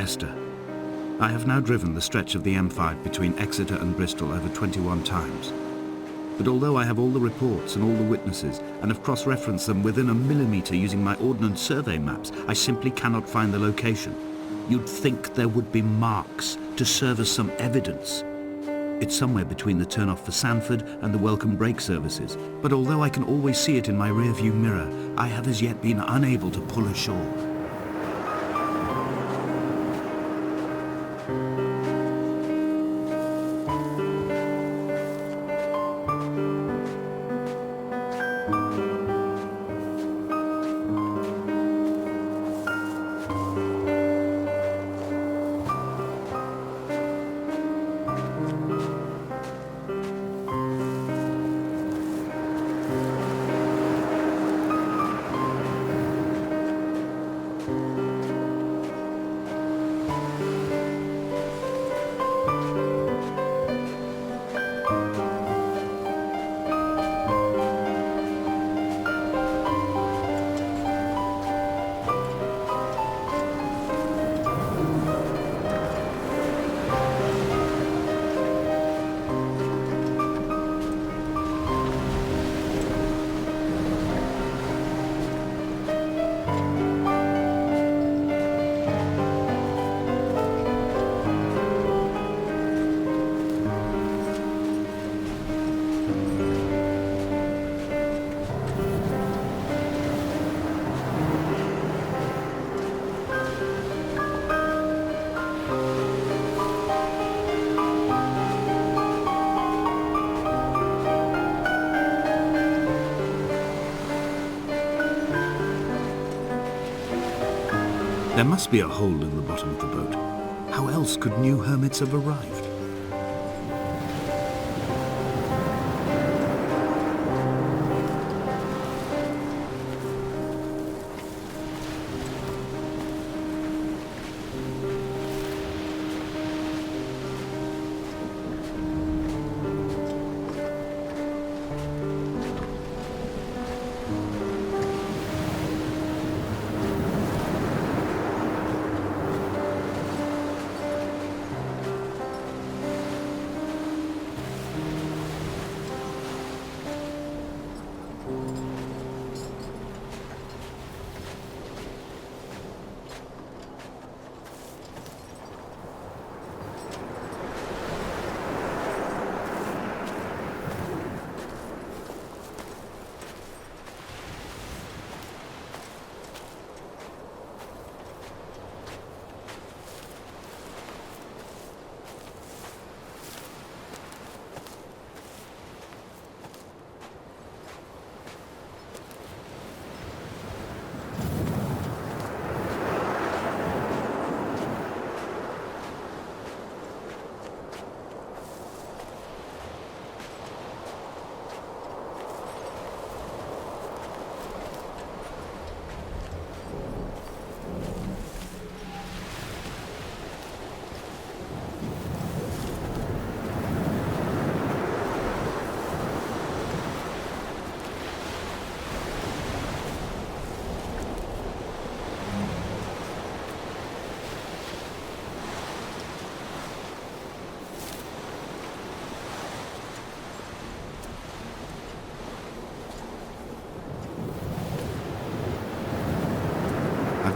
Esther. I have now driven the stretch of the M5 between Exeter and Bristol over 21 times. But although I have all the reports and all the witnesses, and have cross-referenced them within a millimetre using my Ordnance Survey maps, I simply cannot find the location. You'd think there would be marks to serve as some evidence. It's somewhere between the turn-off for Sanford and the welcome brake services, but although I can always see it in my rear-view mirror, I have as yet been unable to pull ashore. There must be a hole in the bottom of the boat. How else could new hermits have arrived?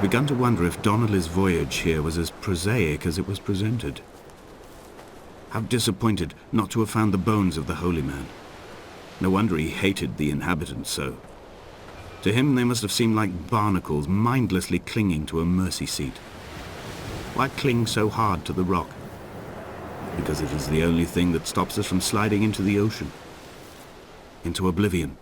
I've begun to wonder if Donnelly's voyage here was as prosaic as it was presented. How disappointed not to have found the bones of the holy man. No wonder he hated the inhabitants so. To him they must have seemed like barnacles mindlessly clinging to a mercy seat. Why cling so hard to the rock? Because it is the only thing that stops us from sliding into the ocean, into oblivion.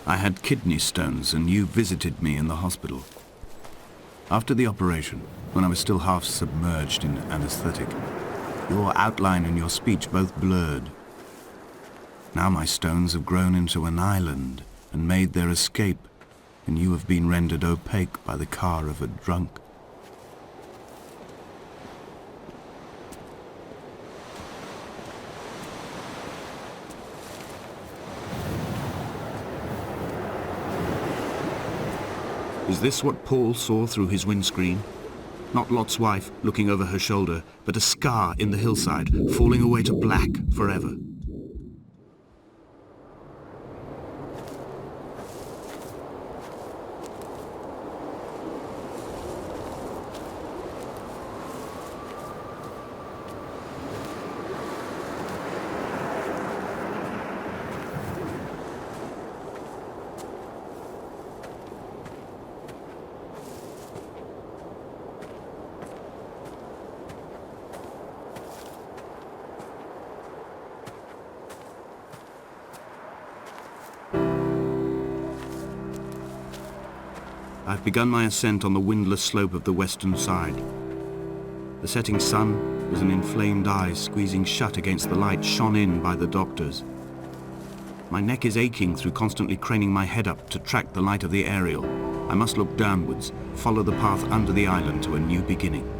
I had kidney stones and you visited me in the hospital. After the operation, when I was still half submerged in anesthetic, your outline and your speech both blurred. Now my stones have grown into an island and made their escape, and you have been rendered opaque by the car of a drunk. Is this what Paul saw through his windscreen? Not Lot's wife looking over her shoulder, but a scar in the hillside, falling away to black forever. I've begun my ascent on the windless slope of the western side. The setting sun was an inflamed eye squeezing shut against the light shone in by the doctors. My neck is aching through constantly craning my head up to track the light of the aerial. I must look downwards, follow the path under the island to a new beginning.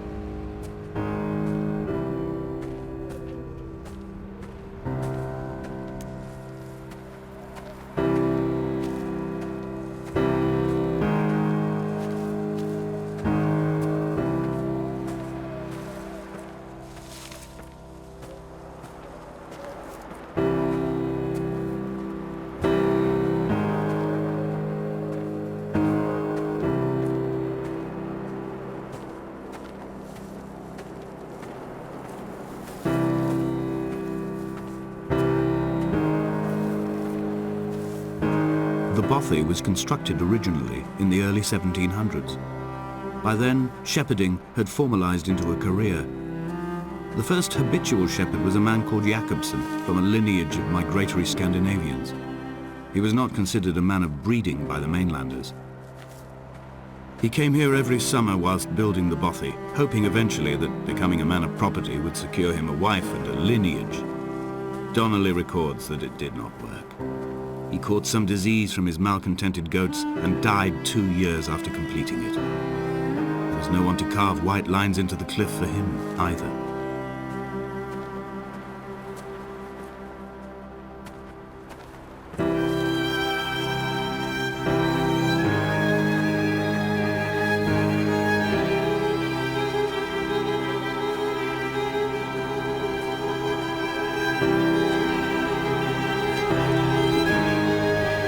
The bothy was constructed originally in the early 1700s. By then, shepherding had formalized into a career. The first habitual shepherd was a man called Jakobsen, from a lineage of migratory Scandinavians. He was not considered a man of breeding by the mainlanders. He came here every summer whilst building the bothy, hoping eventually that becoming a man of property would secure him a wife and a lineage. Donnelly records that it did not work. He caught some disease from his malcontented goats and died 2 years after completing it. There was no one to carve white lines into the cliff for him either.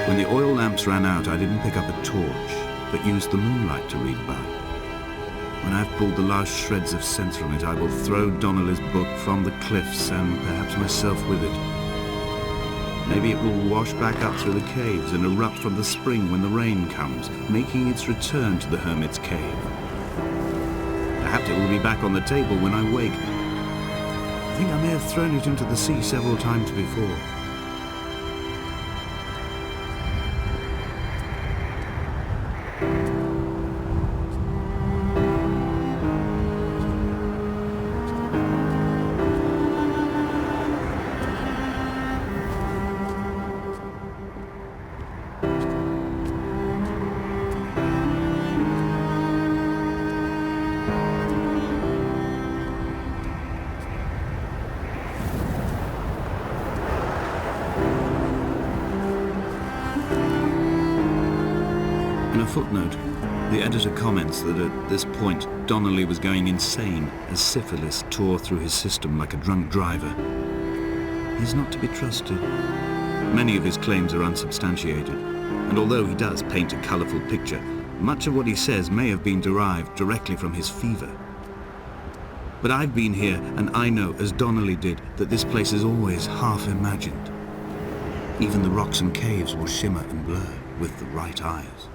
When the oil lamps ran out, I didn't pick up a torch, but used the moonlight to read about. When I've pulled the last shreds of sense from it, I will throw Donnelly's book from the cliffs and perhaps myself with it. Maybe it will wash back up through the caves and erupt from the spring when the rain comes, making its return to the hermit's cave. Perhaps it will be back on the table when I wake. I think I may have thrown it into the sea several times before. In a footnote, the editor comments that at this point Donnelly was going insane as syphilis tore through his system like a drunk driver. He's not to be trusted. Many of his claims are unsubstantiated, and although he does paint a colourful picture, much of what he says may have been derived directly from his fever. But I've been here, and I know, as Donnelly did, that this place is always half imagined. Even the rocks and caves will shimmer and blur with the right eyes.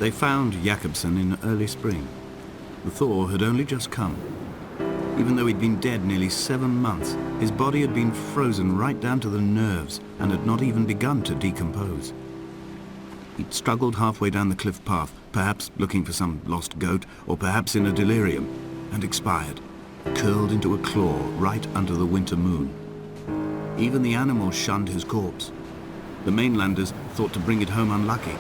They found Jakobsen in early spring. The thaw had only just come. Even though he'd been dead nearly 7 months, his body had been frozen right down to the nerves and had not even begun to decompose. He'd struggled halfway down the cliff path, perhaps looking for some lost goat, or perhaps in a delirium, and expired, curled into a claw right under the winter moon. Even the animals shunned his corpse. The mainlanders thought to bring it home unlucky.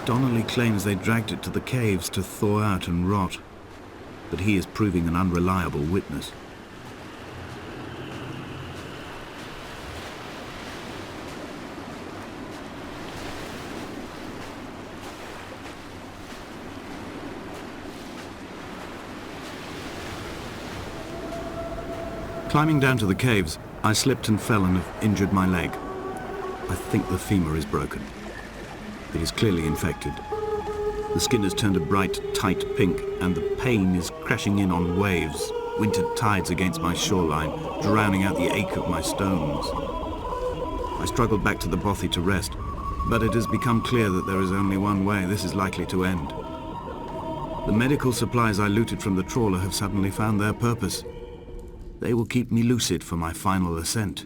Donnelly claims they dragged it to the caves to thaw out and rot, but he is proving an unreliable witness. Climbing down to the caves, I slipped and fell and have injured my leg. I think the femur is broken. It is clearly infected. The skin has turned a bright, tight pink, and the pain is crashing in on waves, winter tides against my shoreline, drowning out the ache of my stones. I struggled back to the bothy to rest, but it has become clear that there is only one way this is likely to end. The medical supplies I looted from the trawler have suddenly found their purpose. They will keep me lucid for my final ascent.